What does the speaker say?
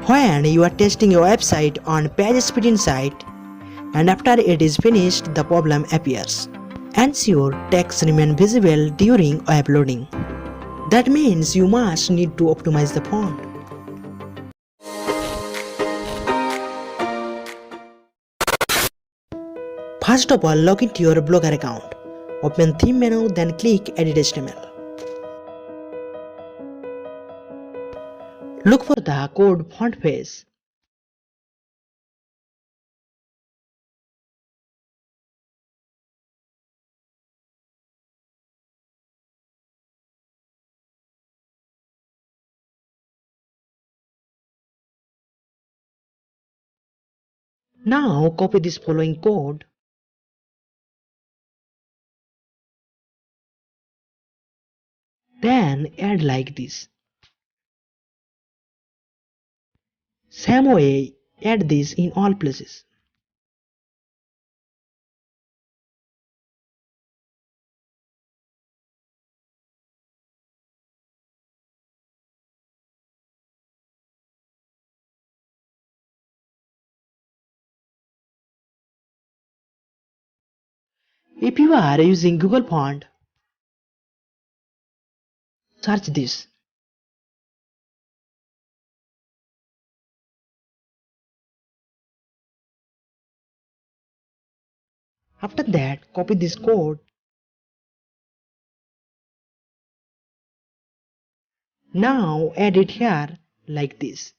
When you are testing your website on page speed insight, and after it is finished, the problem appears. Ensure text remain visible during web loading. That means you must need to optimize the font. First of all, log into your Blogger account. Open theme menu, then click Edit HTML. Look for the code font phase. Now copy this following code. Then add like this. Same way, add this in all places. If you are using Google Font, search this. After that, copy this code. Now add it here like this.